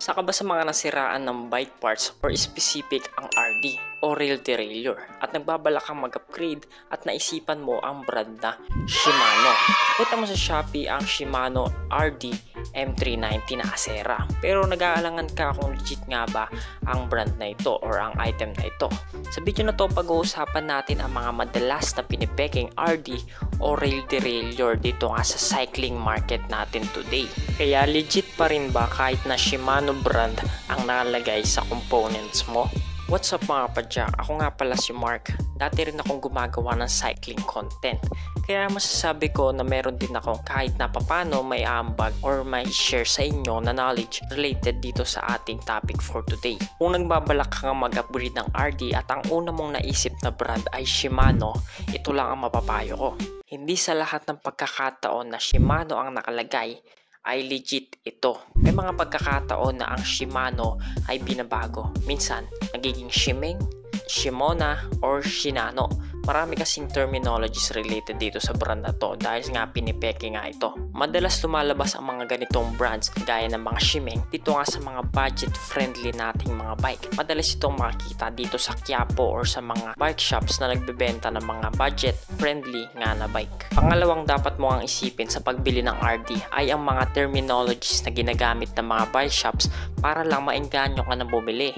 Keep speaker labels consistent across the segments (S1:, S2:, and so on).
S1: Saka ba sa mga nasiraan ng bike parts or specific ang RD o rail derailleur at nagbabalak kang mag-upgrade at naisipan mo ang brand na Shimano? Kita mo sa Shopee ang Shimano RD M390 na Acera, pero nag-aalangan ka kung legit nga ba ang brand na ito or ang item na ito. Sa video na to, pag-uusapan natin ang mga madalas na pinipeking RD o rail derailleur dito nga sa cycling market natin today. Kaya legit pa rin ba kahit na Shimano brand ang nakalagay sa components mo? What's up mga padyak? Ako nga pala si Mark. Dati rin akong gumagawa ng cycling content. Kaya masasabi ko na meron din ako kahit na papano may ambag or may share sa inyo na knowledge related dito sa ating topic for today. Kung nagbabalak ka nga mag-upgrade ng RD at ang una mong naisip na brand ay Shimano, ito lang ang mapapayo ko. Hindi sa lahat ng pagkakataon na Shimano ang nakalagay ay legit ito. May mga pagkakataon na ang Shimano ay binabago. Minsan, nagiging Shimeng, Shimona, or Shinano. Marami kasing terminologies related dito sa brand na to dahil nga pinipeke nga ito. Madalas lumalabas ang mga ganitong brands gaya ng mga Shimeng dito nga sa mga budget friendly nating mga bike. Madalas itong makikita dito sa Quiapo or sa mga bike shops na nagbebenta ng mga budget friendly nga na bike. Pangalawang dapat mo ang isipin sa pagbili ng RD ay ang mga terminologies na ginagamit ng mga bike shops para lang maengganyo ka na bumili.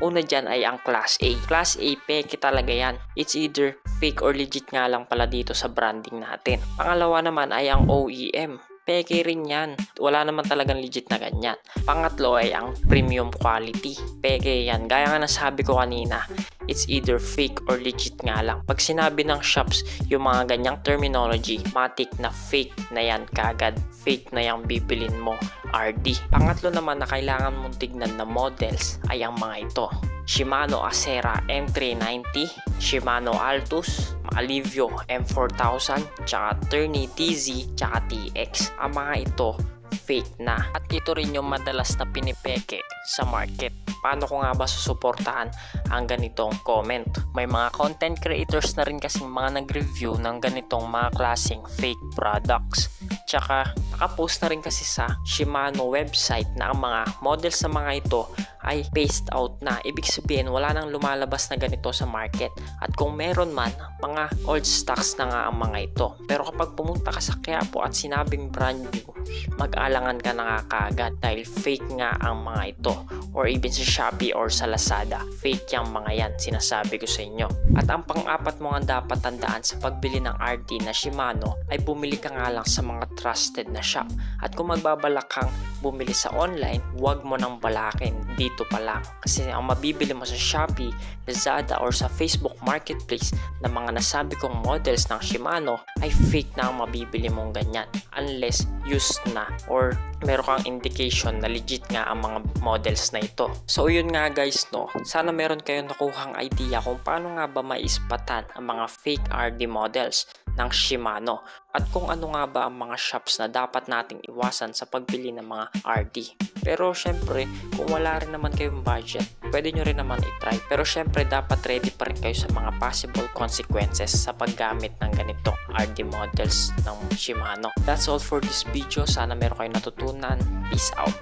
S1: Una dyan ay ang Class A. Class A, peke talaga yan. It's either fake or legit nga lang pala dito sa branding natin. Pangalawa naman ay ang OEM. Peke rin yan. Wala naman talagang legit na ganyan. Pangatlo ay ang premium quality. Peke yan. Gaya nga nasabi ko kanina, it's either fake or legit nga lang. Pag sinabi ng shops yung mga ganyang terminology, matik na fake na yan kagad. Fake na yung bibilin mo, RD. Pangatlo naman na kailangan mong tignan na models ay ang mga ito: Shimano Acera M390, Shimano Altus, Alivio M4000, tsaka Tourney TZ, tsaka TX. Ang mga ito fake na. At ito rin yung madalas na pinipeke sa market. Paano ko nga ba susuportahan ang ganitong comment? May mga content creators na rin kasing mga nag-review ng ganitong mga klaseng fake products. Tsaka nakapost na rin kasi sa Shimano website na ang mga models sa mga ito ay phased out na. Ibig sabihin wala nang lumalabas na ganito sa market. At kung meron man, mga old stocks na nga ang mga ito. Pero kapag pumunta ka sa Quiapo at sinabing brand new, mag-alangan ka na nga kaagad dahil fake nga ang mga ito. Or even sa Shopee or sa Lazada, fake yung mga yan, sinasabi ko sa inyo. At ang pang-apat mo nga dapat tandaan sa pagbili ng RD na Shimano ay bumili ka nga lang sa mga trusted na shop. At kung magbabalak kang bumili sa online, huwag mo nang balakin dito pa lang. Kasi ang mabibili mo sa Shopee, Lazada or sa Facebook Marketplace na mga nasabi kong models ng Shimano ay fake na ang mabibili mong ganyan. Unless used na or meron kang indication na legit nga ang mga models na ito. So yun nga guys, no, sana meron kayong nakuhang idea kung paano nga ba maispatan ang mga fake RD models ng Shimano at kung ano nga ba ang mga shops na dapat nating iwasan sa pagbili ng mga RD. Pero syempre, kung wala rin naman kayong budget, pwede nyo rin naman itry. Pero syempre, dapat ready pa rin kayo sa mga possible consequences sa paggamit ng ganitong RD models ng Shimano. That's all for this video. Sana meron kayong natutunan. Peace out.